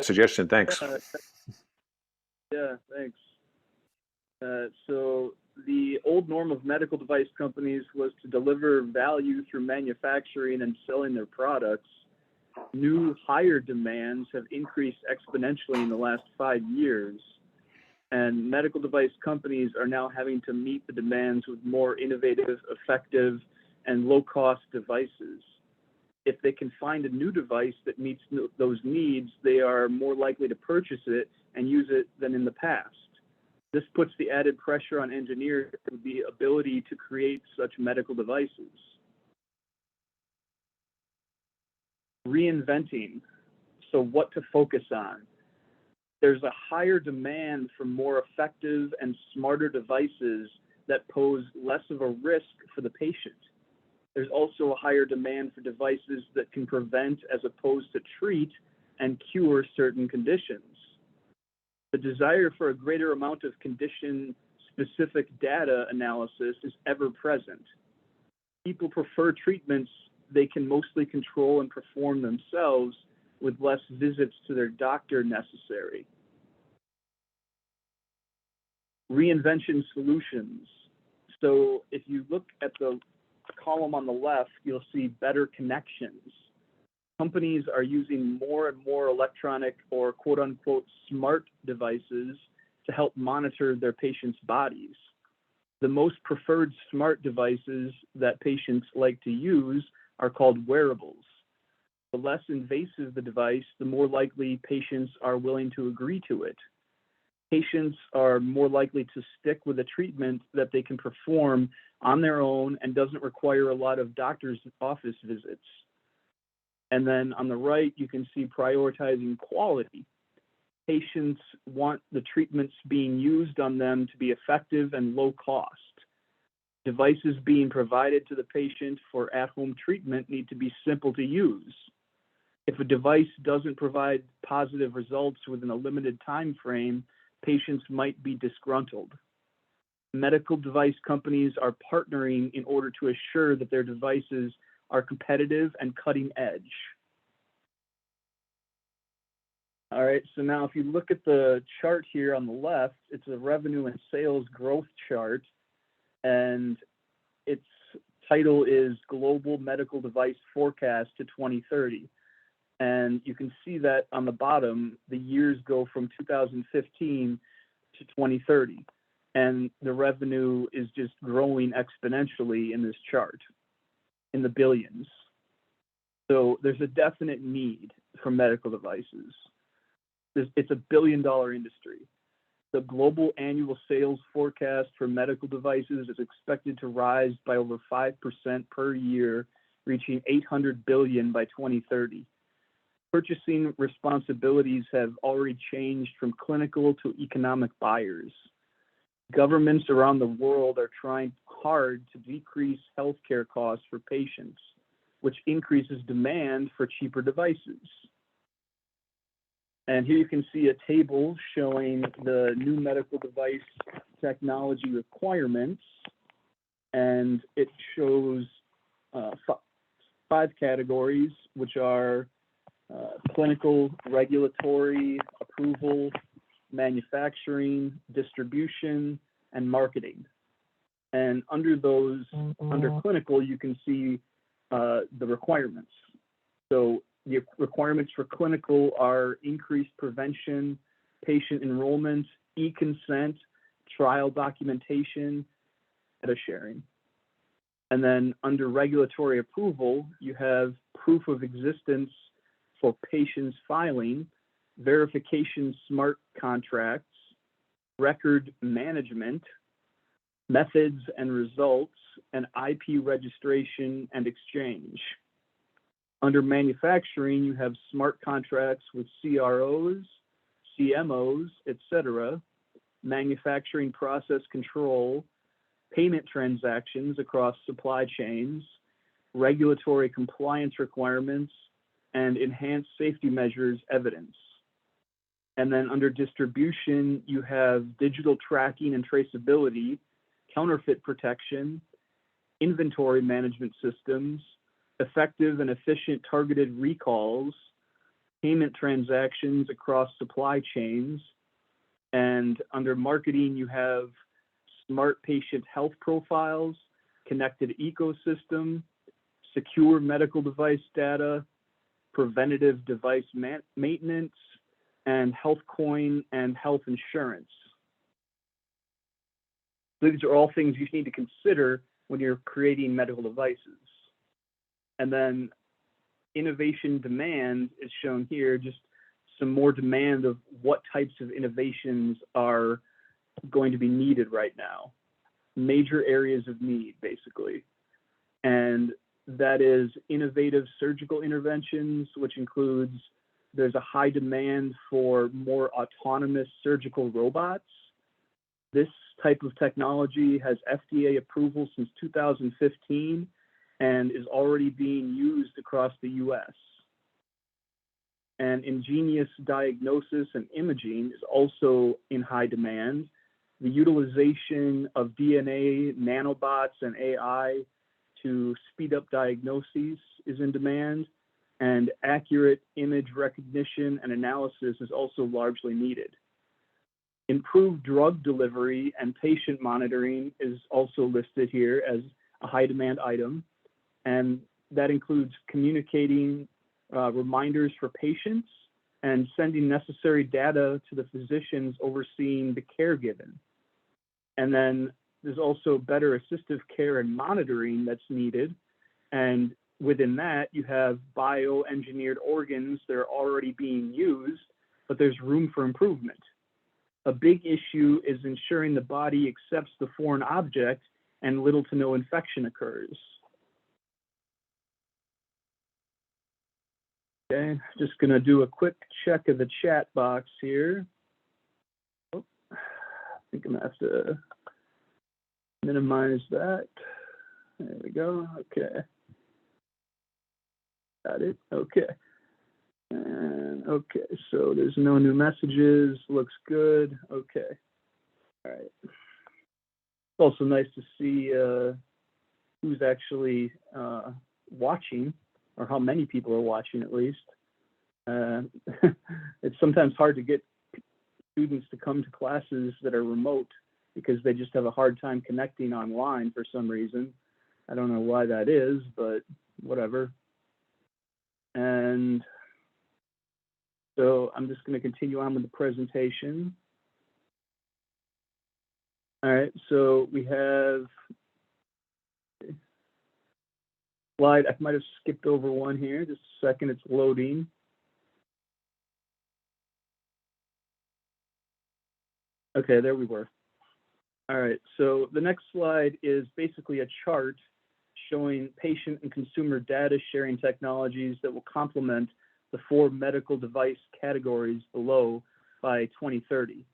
suggestion. Thanks. Yeah, thanks. So the old norm of medical device companies was to deliver value through manufacturing and selling their products. New higher demands have increased exponentially in the last 5 years, and medical device companies are now having to meet the demands with more innovative, effective, and low-cost devices. If they can find a new device that meets those needs, they are more likely to purchase it and use it than in the past. This puts the added pressure on engineers with the ability to create such medical devices. Reinventing. So what to focus on? There's a higher demand for more effective and smarter devices that pose less of a risk for the patient. There's also a higher demand for devices that can prevent as opposed to treat and cure certain conditions. The desire for a greater amount of condition-specific data analysis is ever present. People prefer treatments they can mostly control and perform themselves with less visits to their doctor necessary. Reinvention solutions. So if you look at the column on the left, you'll see better connections. Companies are using more and more electronic or quote unquote smart devices to help monitor their patients' bodies. The most preferred smart devices that patients like to use are called wearables. The less invasive the device, the more likely patients are willing to agree to it. Patients are more likely to stick with a treatment that they can perform on their own and doesn't require a lot of doctor's office visits. And then on the right, you can see prioritizing quality. Patients want the treatments being used on them to be effective and low cost. Devices being provided to the patient for at-home treatment need to be simple to use. If a device doesn't provide positive results within a limited time frame, patients might be disgruntled. Medical device companies are partnering in order to assure that their devices are competitive and cutting edge. All right, so now if you look at the chart here on the left, it's a revenue and sales growth chart, and its title is Global Medical Device Forecast to 2030. And you can see that on the bottom, the years go from 2015 to 2030. And the revenue is just growing exponentially in this chart, in the billions. So there's a definite need for medical devices. It's a billion-dollar industry. The global annual sales forecast for medical devices is expected to rise by over 5% per year, reaching $800 billion by 2030. Purchasing responsibilities have already changed from clinical to economic buyers. Governments around the world are trying hard to decrease healthcare costs for patients, which increases demand for cheaper devices. And here you can see a table showing the new medical device technology requirements, and it shows 5 categories, which are clinical, regulatory, approval, manufacturing, distribution, and marketing. And under those, under clinical, you can see the requirements. So the requirements for clinical are increased prevention, patient enrollment, e-consent, trial documentation, data sharing. And then under regulatory approval, you have proof of existence for patients filing, verification smart contracts, record management, methods and results, and IP registration and exchange. Under manufacturing, you have smart contracts with CROs, CMOs, etc., manufacturing process control, payment transactions across supply chains, regulatory compliance requirements, and enhanced safety measures evidence. And then under distribution, you have digital tracking and traceability, counterfeit protection, inventory management systems, effective and efficient targeted recalls, payment transactions across supply chains. And under marketing, you have smart patient health profiles, connected ecosystem, secure medical device data, preventative device maintenance, and health coin and health insurance. These are all things you need to consider when you're creating medical devices. And then innovation demand is shown here, just some more demand of what types of innovations are going to be needed right now. Major areas of need, basically. And that is innovative surgical interventions, which includes, there's a high demand for more autonomous surgical robots. This type of technology has FDA approval since 2015 and is already being used across the US. And ingenious diagnosis and imaging is also in high demand. The utilization of DNA, nanobots, and AI to speed up diagnoses is in demand, and accurate image recognition and analysis is also largely needed. Improved drug delivery and patient monitoring is also listed here as a high demand item, and that includes communicating reminders for patients and sending necessary data to the physicians overseeing the care given. And then there's also better assistive care and monitoring that's needed. And within that, you have bioengineered organs that are already being used, but there's room for improvement. A big issue is ensuring the body accepts the foreign object and little to no infection occurs. Okay, just gonna do a quick check of the chat box here. Oh, I think I'm gonna have to minimize that. There we go, okay. Got it, okay. And okay, so there's no new messages, looks good, okay. All right. It's also nice to see who's actually watching, or how many people are watching at least. It's sometimes hard to get students to come to classes that are remote because they just have a hard time connecting online for some reason. I don't know why that is, but whatever. And so I'm just going to continue on with the presentation. All right, so we have slide. I might have skipped over one here. Just a second, it's loading. Okay, there we were. All right, so the next slide is basically a chart showing patient and consumer data sharing technologies that will complement the 4 medical device categories below by 2030.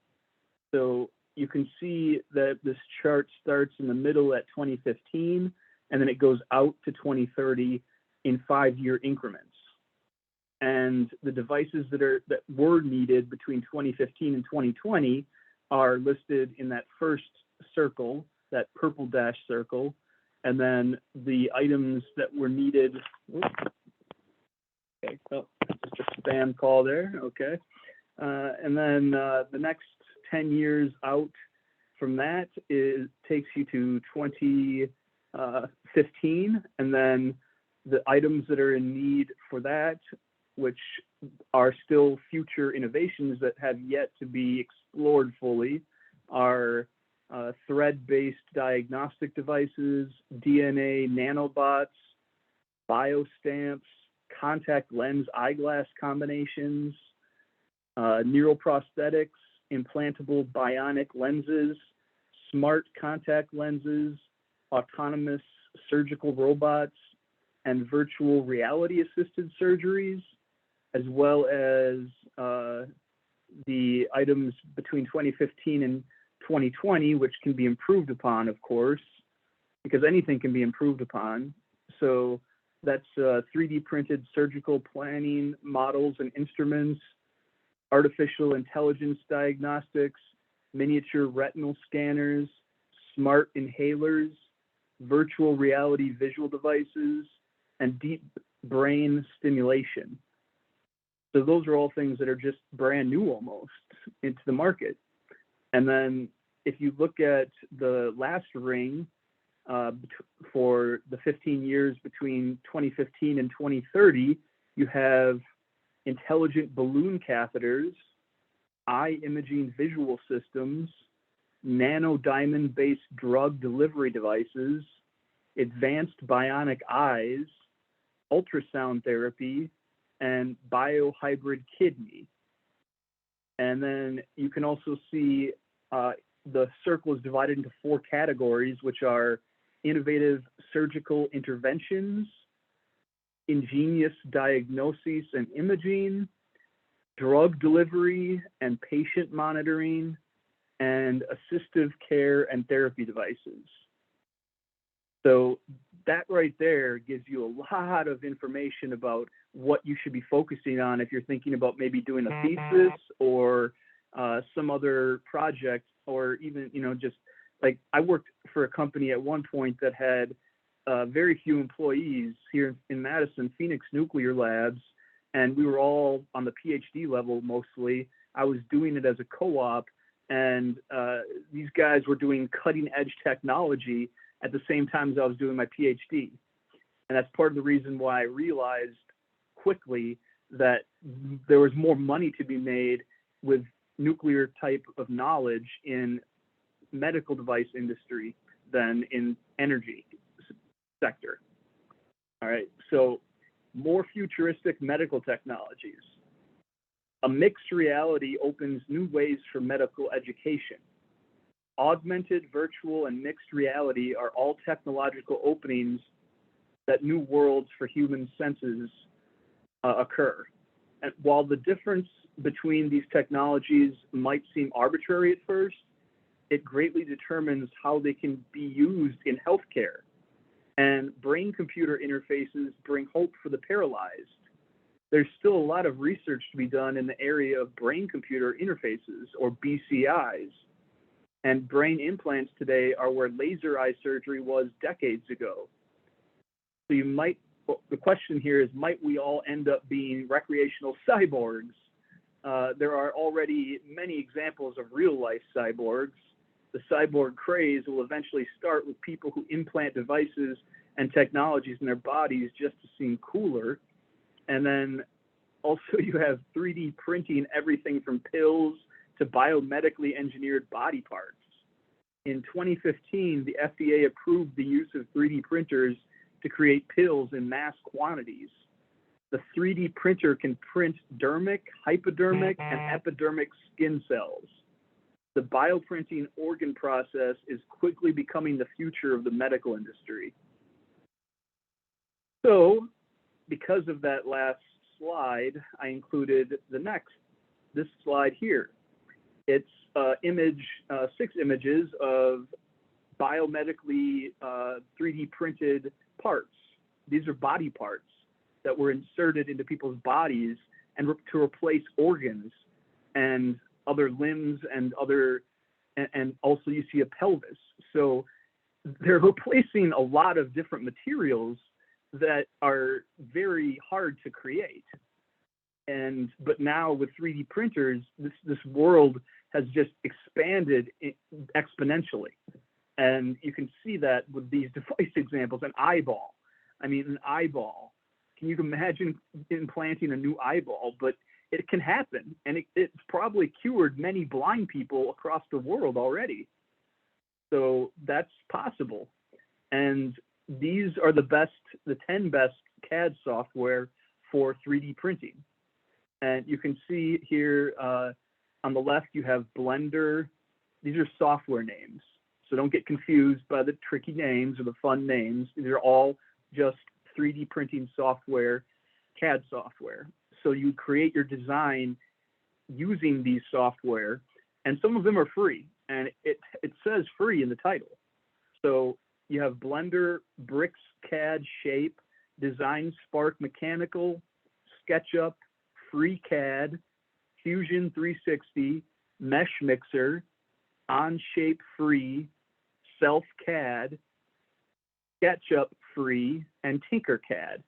So you can see that this chart starts in the middle at 2015, and then it goes out to 2030 in 5-year increments. And the devices that were needed between 2015 and 2020 are listed in that first circle, that purple dash circle, and then the items that were needed. Okay, so just a spam call there, okay. And then the next 10 years out from that takes you to 2015, and then the items that are in need for that, which are still future innovations that have yet to be explored fully, are thread-based diagnostic devices, DNA nanobots, biostamps, contact lens eyeglass combinations, neuroprosthetics, implantable bionic lenses, smart contact lenses, autonomous surgical robots, and virtual reality assisted surgeries, as well as the items between 2015 and 2020, which can be improved upon, of course, because anything can be improved upon. So that's 3D printed surgical planning models and instruments, artificial intelligence diagnostics, miniature retinal scanners, smart inhalers, virtual reality visual devices, and deep brain stimulation. So those are all things that are just brand new almost into the market. And then if you look at the last ring for the 15 years between 2015 and 2030, you have intelligent balloon catheters, eye imaging visual systems, nano diamond based drug delivery devices, advanced bionic eyes, ultrasound therapy, and biohybrid kidney. And then you can also see the circle is divided into 4 categories, which are innovative surgical interventions, ingenious diagnosis and imaging, drug delivery and patient monitoring, and assistive care and therapy devices. So that right there gives you a lot of information about what you should be focusing on if you're thinking about maybe doing a thesis or some other project, or even, just like I worked for a company at one point that had very few employees here in Madison, Phoenix Nuclear Labs, and we were all on the PhD level mostly. I was doing it as a co-op, and these guys were doing cutting edge technology at the same time as I was doing my PhD. And that's part of the reason why I realized quickly that there was more money to be made with nuclear type of knowledge in medical device industry than in energy sector. All right, so more futuristic medical technologies. A mixed reality opens new ways for medical education. Augmented, virtual, and mixed reality are all technological openings that new worlds for human senses occur. And while the difference between these technologies might seem arbitrary at first, it greatly determines how they can be used in healthcare. And brain-computer interfaces bring hope for the paralyzed. There's still a lot of research to be done in the area of brain-computer interfaces, or BCIs. And brain implants today are where laser eye surgery was decades ago. So the question here is, might we all end up being recreational cyborgs? There are already many examples of real-life cyborgs. The cyborg craze will eventually start with people who implant devices and technologies in their bodies just to seem cooler. And then also you have 3D printing everything from pills to biomedically engineered body parts. In 2015, the FDA approved the use of 3D printers to create pills in mass quantities. The 3D printer can print dermic, hypodermic, and epidermic skin cells. The bioprinting organ process is quickly becoming the future of the medical industry. So, because of that last slide, I included this slide here. It's 6 images of biomedically 3D printed parts. These are body parts that were inserted into people's bodies and to replace organs and other limbs and also you see a pelvis. So they're replacing a lot of different materials that are very hard to create. But now with 3D printers, this world has just expanded exponentially. And you can see that with these device examples. An eyeball. An eyeball. Can you imagine implanting a new eyeball? But it can happen, and it's probably cured many blind people across the world already. So that's possible. And these are the 10 best CAD software for 3D printing. And you can see here on the left, you have Blender. These are software names. So don't get confused by the tricky names or the fun names. These are all just 3D printing software, CAD software. So you create your design using these software, and some of them are free, and it says free in the title. So you have Blender, Bricks CAD Shape, Design Spark Mechanical, SketchUp, FreeCAD, Fusion 360, Mesh Mixer, Onshape Free, SelfCAD, SketchUp Free, and TinkerCAD.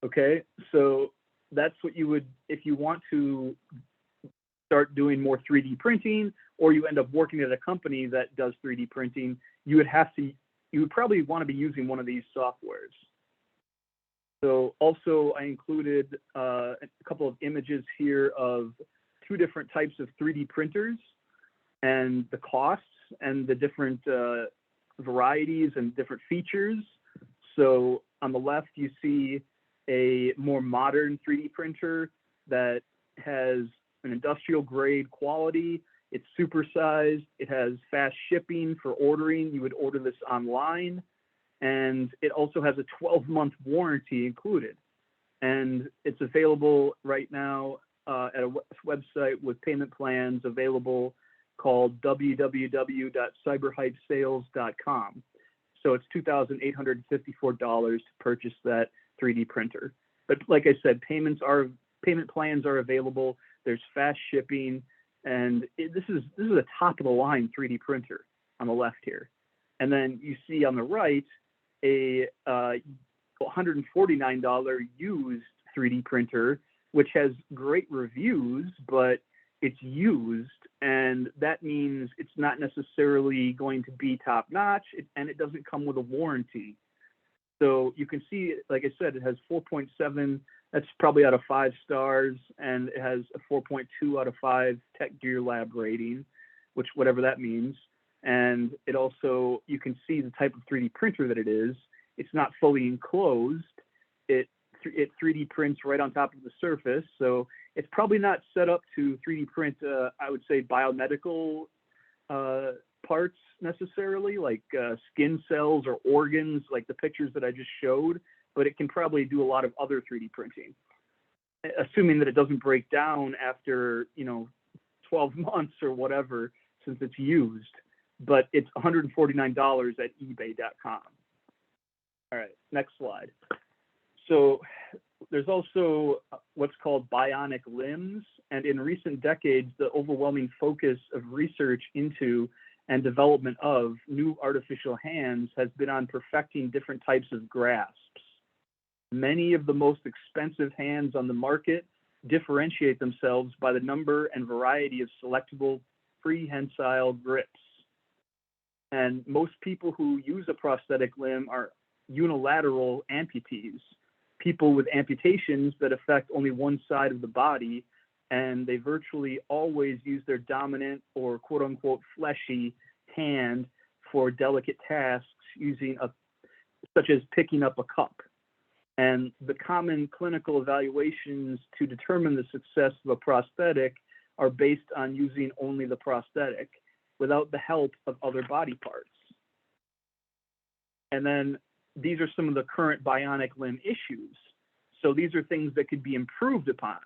Okay, so that's what you would, if you want to start doing more 3D printing, or you end up working at a company that does 3D printing, you would probably want to be using one of these softwares. So also I included a couple of images here of 2 different types of 3D printers and the costs and the different varieties and different features. So on the left, you see a more modern 3D printer that has an industrial grade quality. It's supersized. It has fast shipping for ordering. You would order this online. And it also has a 12-month warranty included. And it's available right now at a website with payment plans available called www.cyberhypesales.com. So it's $2,854 to purchase that 3D printer. But like I said, payment plans are available. There's fast shipping, and this is a top of the line 3D printer on the left here. And then you see on the right a $149 used 3D printer, which has great reviews, but it's used, and that means it's not necessarily going to be top notch, and it doesn't come with a warranty. So you can see, like I said, it has 4.7, that's probably out of 5 stars, and it has a 4.2 out of 5 Tech Gear Lab rating, which whatever that means. And it also, you can see the type of 3D printer that it is. It's not fully enclosed. It 3D prints right on top of the surface. So it's probably not set up to 3D print, I would say, biomedical parts necessarily, like skin cells or organs, like the pictures that I just showed, but it can probably do a lot of other 3D printing, assuming that it doesn't break down after, 12 months or whatever, since it's used. But it's $149 at ebay.com. All right, next slide. So there's also what's called bionic limbs. And in recent decades, the overwhelming focus of research into and development of new artificial hands has been on perfecting different types of grasps. Many of the most expensive hands on the market differentiate themselves by the number and variety of selectable prehensile grips. And most people who use a prosthetic limb are unilateral amputees, people with amputations that affect only one side of the body, and they virtually always use their dominant or quote unquote fleshy hand for delicate tasks such as picking up a cup. And the common clinical evaluations to determine the success of a prosthetic are based on using only the prosthetic without the help of other body parts. And then these are some of the current bionic limb issues. So these are things that could be improved upon.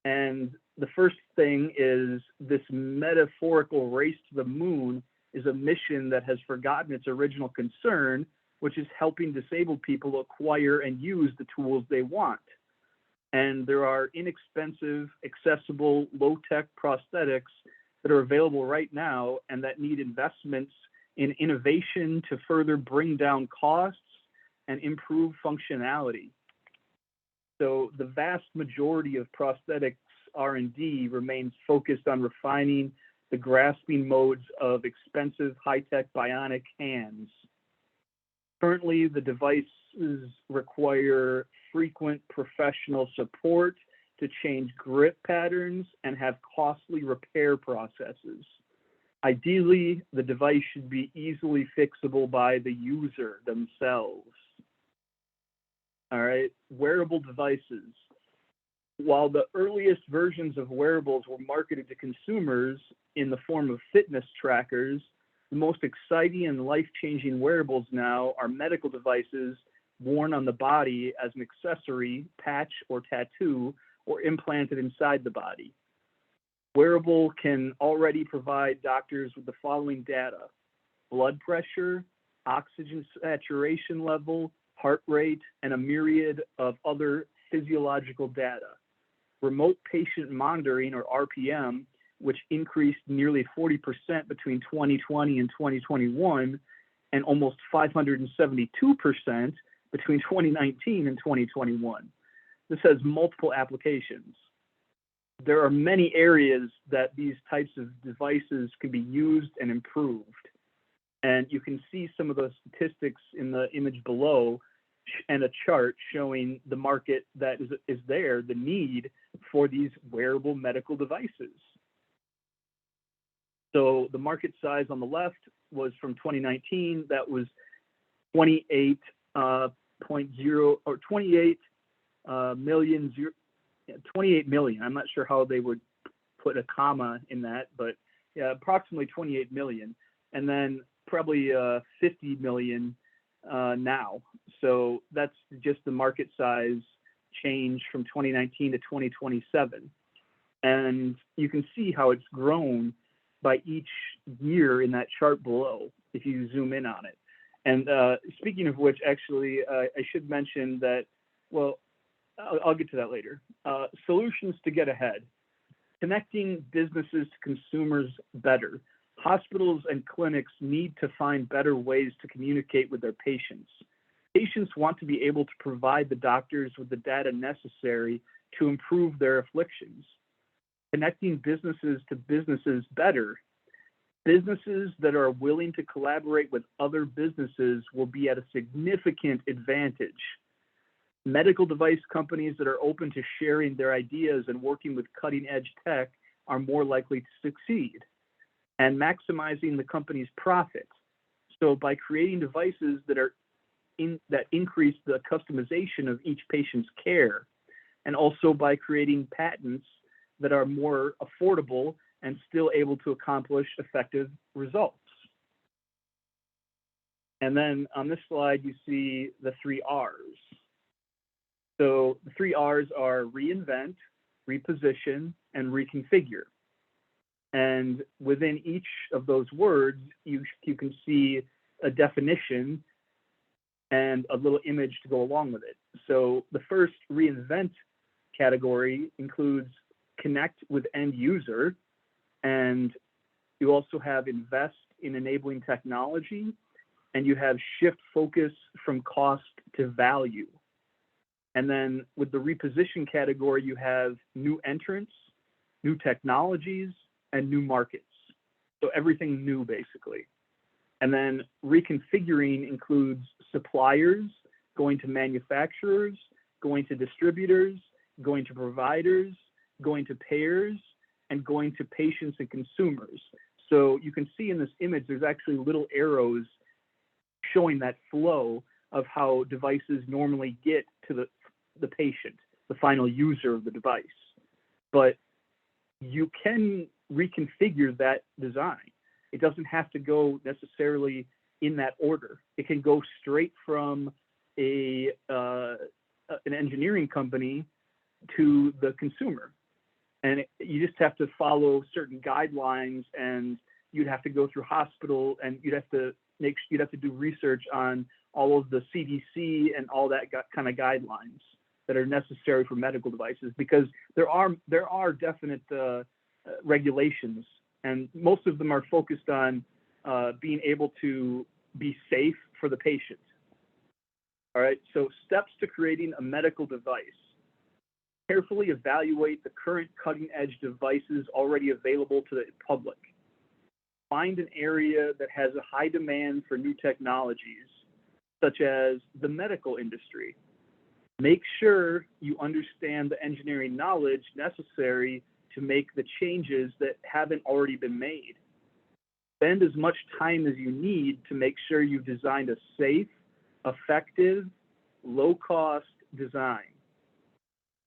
And the first thing is this metaphorical race to the moon is a mission that has forgotten its original concern, which is helping disabled people acquire and use the tools they want. And there are inexpensive, accessible, low-tech prosthetics that are available right now and that need investments in innovation to further bring down costs and improve functionality. So the vast majority of prosthetics R&D remains focused on refining the grasping modes of expensive high-tech bionic hands. Currently, the devices require frequent professional support to change grip patterns and have costly repair processes. Ideally, the device should be easily fixable by the user themselves. All right, wearable devices. While the earliest versions of wearables were marketed to consumers in the form of fitness trackers, the most exciting and life-changing wearables now are medical devices worn on the body as an accessory, patch, or tattoo, or implanted inside the body. Wearable can already provide doctors with the following data: blood pressure, oxygen saturation level, heart rate, and a myriad of other physiological data. Remote patient monitoring, or RPM, which increased nearly 40% between 2020 and 2021, and almost 572% between 2019 and 2021. this has multiple applications. There are many areas that these types of devices can be used and improved. And you can see some of those statistics in the image below and a chart showing the market that is there, the need for these wearable medical devices. So the market size on the left was from 2019. That was 28 million. I'm not sure how they would put a comma in that, but yeah, approximately 28 million. And then probably 50 million now. So that's just the market size change from 2019 to 2027. And you can see how it's grown by each year in that chart below, if you zoom in on it. And speaking of which, actually, I should mention that, well, I'll get to that later. Solutions to get ahead. Connecting businesses to consumers better. Hospitals and clinics need to find better ways to communicate with their patients. Patients want to be able to provide the doctors with the data necessary to improve their afflictions. Connecting businesses to businesses better. Businesses that are willing to collaborate with other businesses will be at a significant advantage. Medical device companies that are open to sharing their ideas and working with cutting-edge tech are more likely to succeed. And maximizing the company's profit. So by creating devices that increase the customization of each patient's care, and also by creating patents that are more affordable and still able to accomplish effective results. And then on this slide, you see the 3 R's. So the 3 R's are reinvent, reposition, and reconfigure. And within each of those words, you can see a definition and a little image to go along with it. So the first reinvent category includes connect with end user, and you also have invest in enabling technology, and you have shift focus from cost to value. And then with the reposition category, you have new entrants, new technologies, and new markets. So everything new, basically. And then reconfiguring includes suppliers, going to manufacturers, going to distributors, going to providers, going to payers, and going to patients and consumers. So you can see in this image, there's actually little arrows showing that flow of how devices normally get to the patient, the final user of the device. But you can reconfigure that design. It doesn't have to go necessarily in that order. It can go straight from an engineering company to the consumer. And you just have to follow certain guidelines, and you'd have to go through hospital, and you'd have to do research on all of the CDC and all that kind of guidelines that are necessary for medical devices, because there are definite regulations, and most of them are focused on being able to be safe for the patient. All right, so steps to creating a medical device. Carefully evaluate the current cutting-edge devices already available to the public. Find an area that has a high demand for new technologies, such as the medical industry. Make sure you understand the engineering knowledge necessary to make the changes that haven't already been made. Spend as much time as you need to make sure you've designed a safe, effective, low-cost design.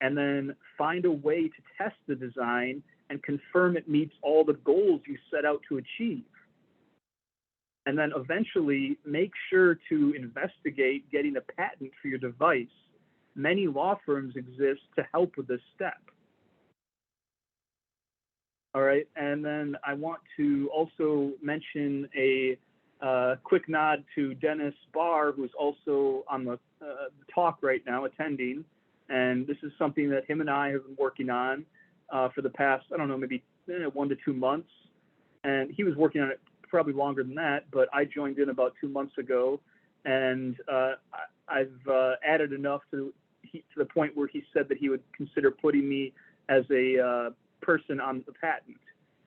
And then find a way to test the design and confirm it meets all the goals you set out to achieve. And then eventually make sure to investigate getting a patent for your device. Many law firms exist to help with this step. All right, and then I want to also mention a quick nod to Dennis Barr, who's also on the talk right now, attending. And this is something that him and I have been working on for the past, I don't know, maybe 1 to 2 months. And he was working on it probably longer than that, but I joined in about 2 months ago. And I've added enough to to the point where he said that he would consider putting me as a person on the patent,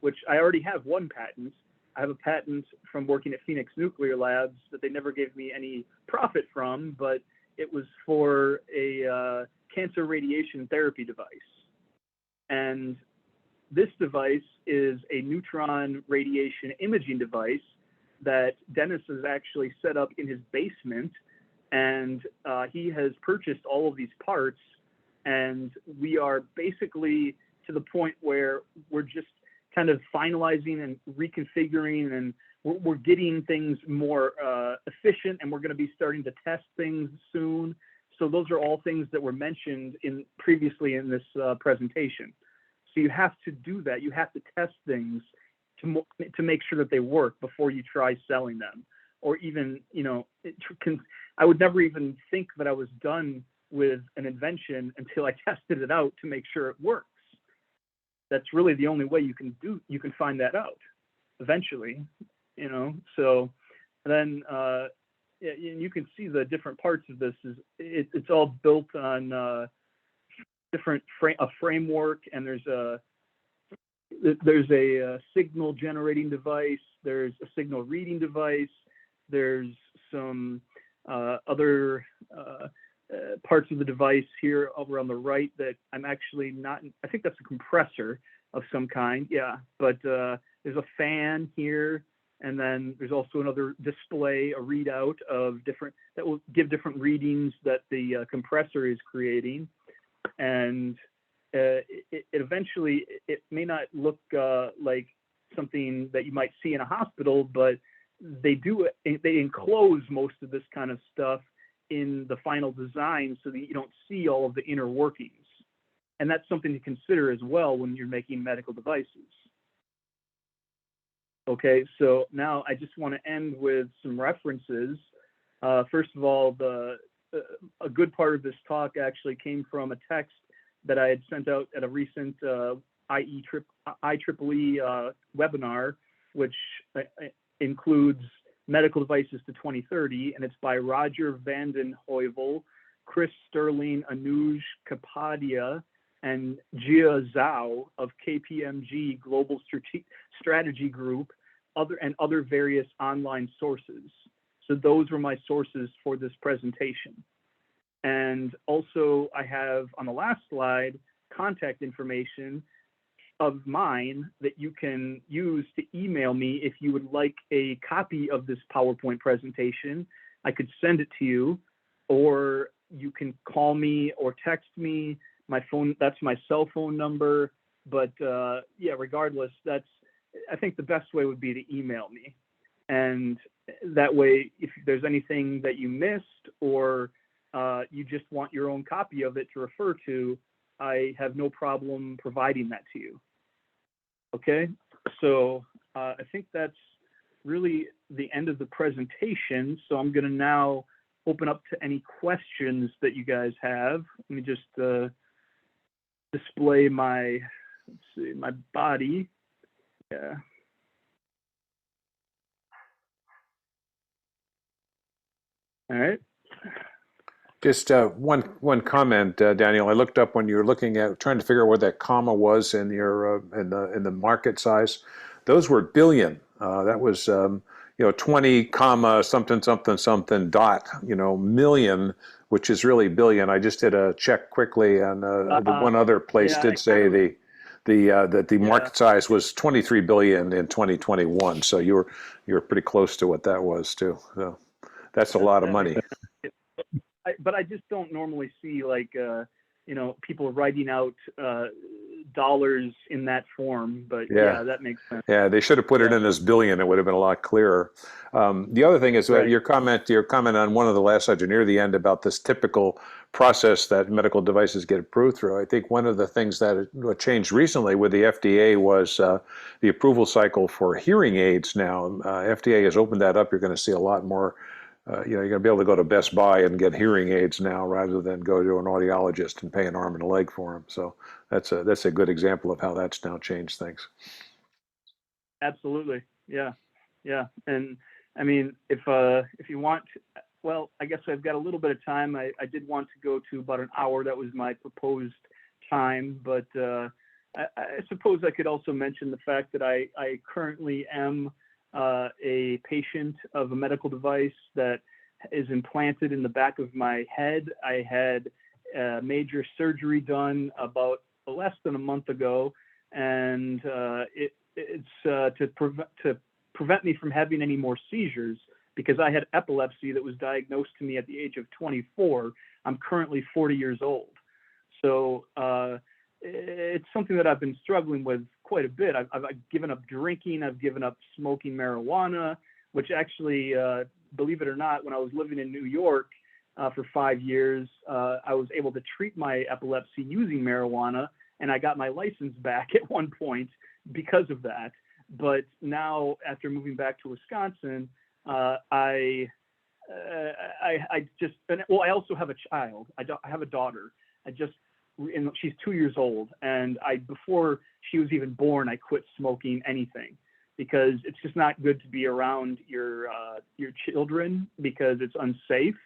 which I already have one patent. I have a patent from working at Phoenix Nuclear Labs that they never gave me any profit from, but it was for a cancer radiation therapy device. And this device is a neutron radiation imaging device that Dennis has actually set up in his basement, and he has purchased all of these parts, and we are basically to the point where we're just kind of finalizing and reconfiguring, and we're getting things more efficient, and we're going to be starting to test things soon. So those are all things that were mentioned previously in this presentation. So you have to do that. You have to test things to make sure that they work before you try selling them. Or even, I would never even think that I was done with an invention until I tested it out to make sure it works. That's really the only way you can find that out eventually, So then you can see the different parts of this. It's all built on a framework, and there's a signal generating device, there's a signal reading device, there's some other parts of the device here over on the right that I'm actually not, I think that's a compressor of some kind, yeah, but there's a fan here, and then there's also another display, a readout of that will give different readings that the compressor is creating. And eventually, it may not look like something that you might see in a hospital, but they enclose most of this kind of stuff in the final design so that you don't see all of the inner workings. And that's something to consider as well when you're making medical devices. Okay, so now I just want to end with some references. First of all, a good part of this talk actually came from a text that I had sent out at a recent IEEE webinar, which includes medical devices to 2030, and it's by Roger Vanden Heuvel, Chris Sterling, Anuj Kapadia, and Jia Zhao of KPMG Global Strategy Group, other various online sources. So those were my sources for this presentation. And also I have on the last slide contact information of mine that you can use to email me if you would like a copy of this PowerPoint presentation. I could send it to you, or you can call me or text me. My phone, that's my cell phone number. But yeah, regardless, I think the best way would be to email me. And that way, if there's anything that you missed, or you just want your own copy of it to refer to, I have no problem providing that to you. Okay, so I think that's really the end of the presentation. So I'm going to now open up to any questions that you guys have. Let me just display my body. Yeah. All right. Just one comment, Daniel. I looked up when you were trying to figure out where that comma was in your in the market size. Those were billion. That was 20 comma something something something dot million, which is really billion. I just did a check quickly, and the one other place did say that the market size was 23 billion in 2021. So you were pretty close to what that was too. So that's a lot of money. But I just don't normally see people writing out dollars in that form. But yeah, that makes sense. Yeah, they should have put it in as billion. It would have been a lot clearer. The other thing is your comment on one of the last slides near the end about this typical process that medical devices get approved through. I think one of the things that changed recently with the FDA was the approval cycle for hearing aids. Now, FDA has opened that up. You're going to see a lot more. You're going to be able to go to Best Buy and get hearing aids now rather than go to an audiologist and pay an arm and a leg for them. So that's a good example of how that's now changed things. Absolutely, yeah. And I mean, if you want Well, I guess I've got a little bit of time. I did want to go to about an hour. That was my proposed time, but I suppose I could also mention the fact that I currently am a patient of a medical device that is implanted in the back of my head. I had major surgery done about less than a month ago, and it's to prevent me from having any more seizures, because I had epilepsy that was diagnosed to me at the age of 24. I'm currently 40 years old. So it's something that I've been struggling with quite a bit. I've given up drinking. I've given up smoking marijuana, which actually, believe it or not, when I was living in New York for 5 years, I was able to treat my epilepsy using marijuana, and I got my license back at one point because of that. But now, after moving back to Wisconsin, I also have a child. I have a daughter. She's 2 years old, and before she was even born, I quit smoking anything, because it's just not good to be around your children, because it's unsafe.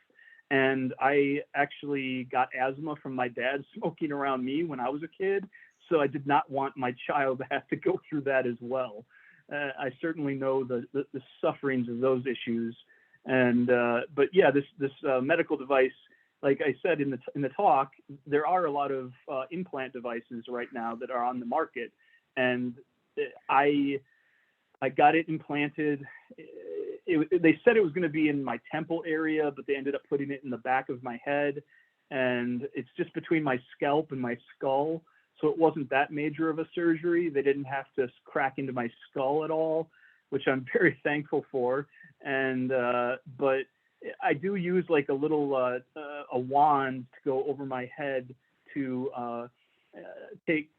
And I actually got asthma from my dad smoking around me when I was a kid, so I did not want my child to have to go through that as well. I certainly know the sufferings of those issues, and but yeah, this medical device, like I said in the talk, there are a lot of implant devices right now that are on the market, and I got it implanted. They said it was going to be in my temple area, but they ended up putting it in the back of my head, and it's just between my scalp and my skull. So it wasn't that major of a surgery. They didn't have to crack into my skull at all, which I'm very thankful for. And but I do use like a little a wand to go over my head to take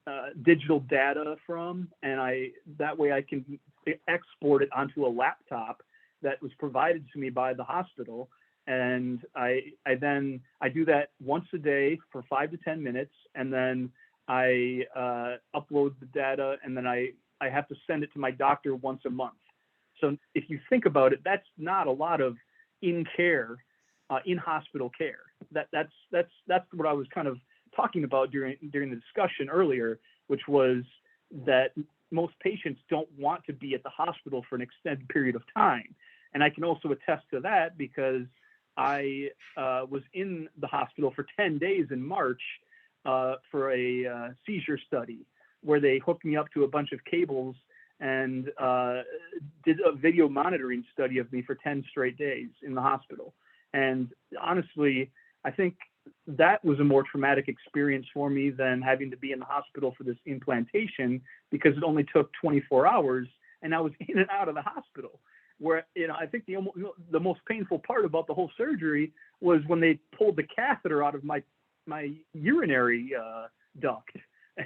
digital data from, and that way I can export it onto a laptop that was provided to me by the hospital. And I do that once a day for 5 to 10 minutes, and then I upload the data, and then I have to send it to my doctor once a month. So if you think about it, that's not a lot of in-hospital care. That's what I was kind of talking about during the discussion earlier, which was that most patients don't want to be at the hospital for an extended period of time. And I can also attest to that, because I was in the hospital for 10 days in March for a seizure study, where they hooked me up to a bunch of cables and did a video monitoring study of me for 10 straight days in the hospital. And honestly, I think that was a more traumatic experience for me than having to be in the hospital for this implantation, because it only took 24 hours and I was in and out of the hospital. Where, I think the most painful part about the whole surgery was when they pulled the catheter out of my urinary duct,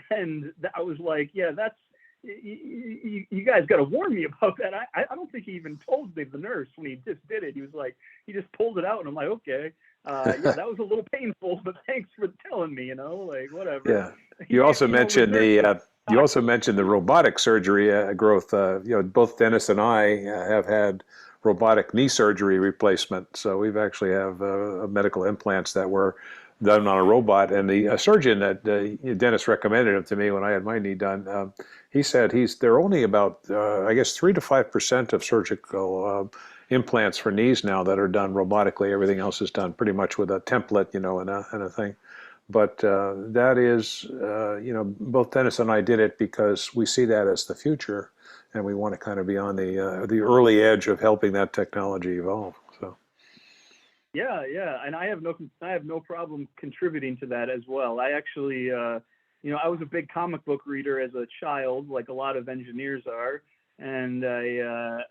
and I was like, yeah, that's, you guys got to warn me about that. I don't think he even told me, the nurse, when he just did it. He was like, he just pulled it out, and I'm like, okay, yeah, that was a little painful, but thanks for telling me, like, whatever. Yeah. You also mentioned you also mentioned the robotic surgery growth. Both Dennis and I have had robotic knee surgery replacement. So we've actually have medical implants that were done on a robot. And the surgeon that Dennis recommended him to me when I had my knee done, he said they're only about, I guess, 3 to 5% of surgical implants for knees now that are done robotically. Everything else is done pretty much with a template, and a thing. But that is, both Dennis and I did it because we see that as the future, and we want to kind of be on the early edge of helping that technology evolve. So. Yeah, and I have no problem contributing to that as well. I actually, I was a big comic book reader as a child, like a lot of engineers are, and I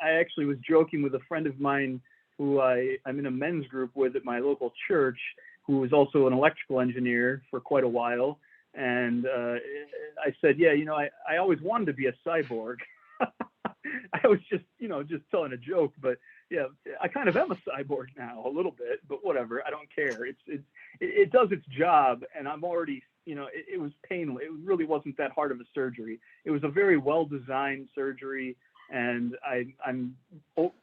actually was joking with a friend of mine who I'm in a men's group with at my local church, who was also an electrical engineer for quite a while. And I said, yeah, I always wanted to be a cyborg. I was just telling a joke, but yeah, I kind of am a cyborg now, a little bit, but whatever. I don't care. It does its job, and I'm already, it was painless. It really wasn't that hard of a surgery. It was a very well-designed surgery. And I'm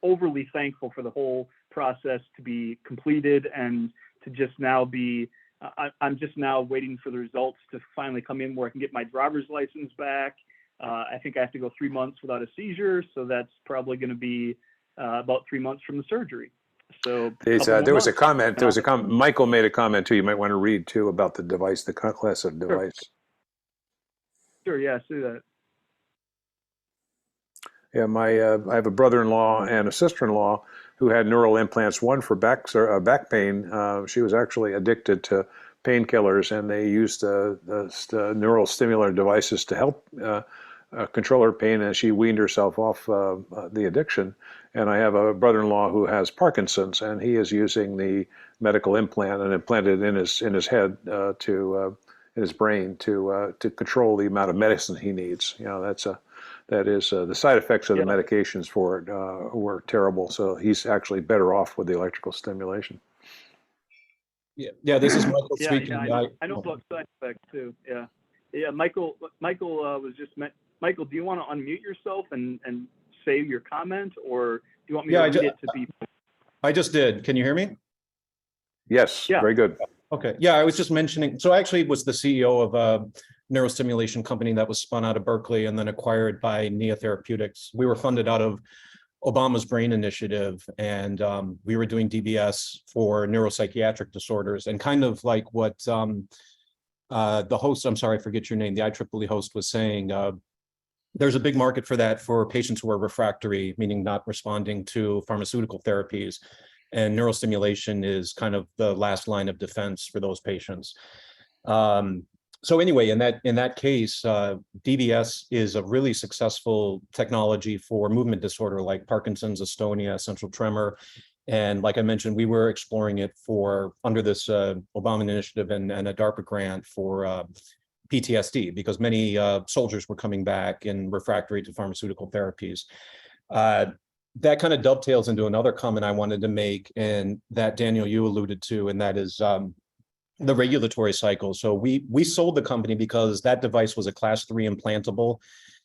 overly thankful for the whole process to be completed and to just now be, I'm just now waiting for the results to finally come in where I can get my driver's license back. I think I have to go 3 months without a seizure, so that's probably going to be about 3 months from the surgery. So There was a comment. and I'll, Michael made a comment too. You might want to read too about the device, the class of sure, device. sure, yeah, see that. Yeah, I have a brother-in-law and a sister-in-law who had neural implants. One for back pain. She was actually addicted to painkillers, and they used the neural stimulant devices to help control her pain, and she weaned herself off the addiction. And I have a brother-in-law who has Parkinson's, and he is using the medical implant and implanted in his head in his brain to control the amount of medicine he needs. You know, that is the side effects of the Yeah, medications for it were terrible. So he's actually better off with the electrical stimulation. Yeah, this is Michael yeah, speaking. I know about side effects too. Yeah, yeah. Michael was just Michael, do you want to unmute yourself and say your comment, or do you want me to read it to people? I just did. Can you hear me? Yes, Yeah. very good. Okay. Yeah, I was just mentioning. So I actually was the CEO of a neurostimulation company that was spun out of Berkeley and then acquired by Nia Therapeutics. We were funded out of Obama's Brain Initiative, and we were doing DBS for neuropsychiatric disorders, and kind of like what the host, I'm sorry, I forget your name, the IEEE host was saying, there's a big market for that for patients who are refractory, meaning not responding to pharmaceutical therapies. And neurostimulation is kind of the last line of defense for those patients. So anyway, in that case, DBS is a really successful technology for movement disorder like Parkinson's, dystonia, essential tremor. And like I mentioned, we were exploring it under this Obama initiative and a DARPA grant for PTSD, because many soldiers were coming back and refractory to pharmaceutical therapies. That kind of dovetails into another comment I wanted to make, and that Daniel, you alluded to, and that is the regulatory cycle. So we sold the company because that device was a class 3 implantable.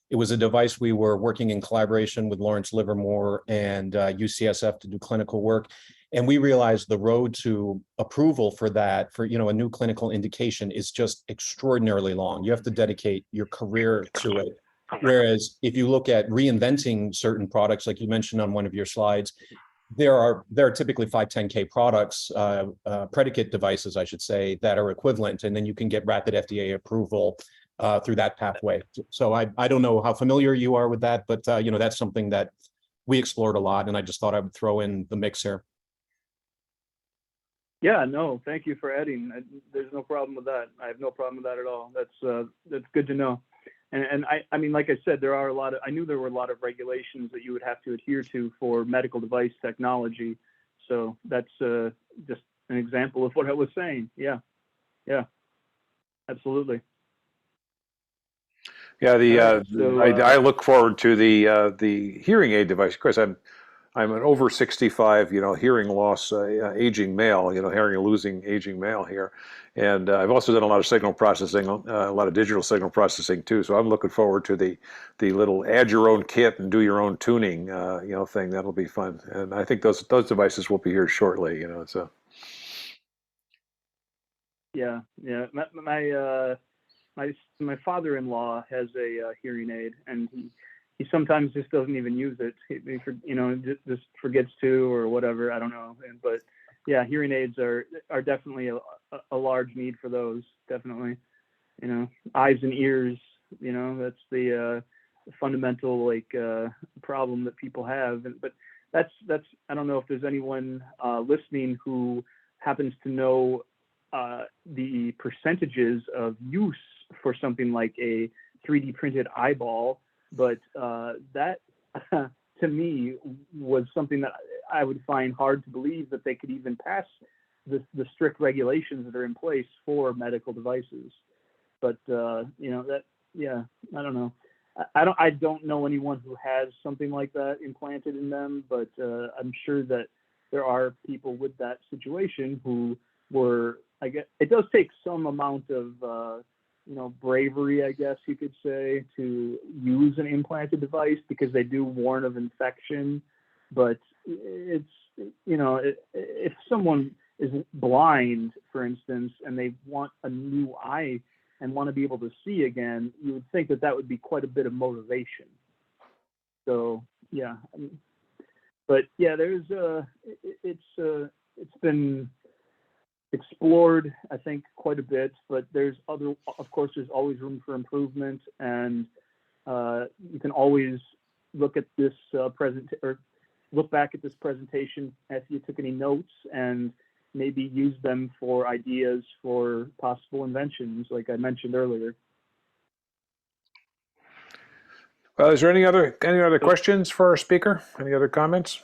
It was a device we were working in collaboration with Lawrence Livermore and UCSF to do clinical work. And we realized the road to approval for that, for a new clinical indication, is just extraordinarily long. You have to dedicate your career to it. Whereas if you look at reinventing certain products, like you mentioned on one of your slides, there are typically 510K products, predicate devices, I should say, that are equivalent, and then you can get rapid FDA approval through that pathway. So I don't know how familiar you are with that, but that's something that we explored a lot, and I just thought I would throw in the mix here. Yeah, no, thank you for adding. There's no problem with that. I have no problem with that at all. That's good to know. And I mean, like I said, I knew there were a lot of regulations that you would have to adhere to for medical device technology. So that's just an example of what I was saying. Yeah, absolutely. Yeah, I look forward to the hearing aid device. Of course, I'm an over 65, hearing loss, aging male, hearing losing aging male here. And I've also done a lot of signal processing, a lot of digital signal processing too. So I'm looking forward to the little add your own kit and do your own tuning, thing. That'll be fun. And I think those devices will be here shortly, so. Yeah. My father-in-law has a hearing aid, and he sometimes just doesn't even use it. He just forgets to, or whatever. I don't know. But yeah, hearing aids are definitely a large need for those. Definitely, eyes and ears. That's the fundamental problem that people have. But that's I don't know if there's anyone listening who happens to know the percentages of use for something like a 3D printed eyeball. But that, to me, was something that I would find hard to believe that they could even pass the strict regulations that are in place for medical devices. But I don't know. I don't know anyone who has something like that implanted in them, but I'm sure that there are people with that situation who were. I guess it does take some amount of bravery, I guess you could say, to use an implanted device because they do warn of infection. But it's, if someone is blind, for instance, and they want a new eye and want to be able to see again, you would think that that would be quite a bit of motivation. So yeah, but yeah, it's been explored, I think, quite a bit, but of course, there's always room for improvement, and you can always look at this look back at this presentation if you took any notes and maybe use them for ideas for possible inventions, like I mentioned earlier. Well, is there any other questions for our speaker? Any other comments?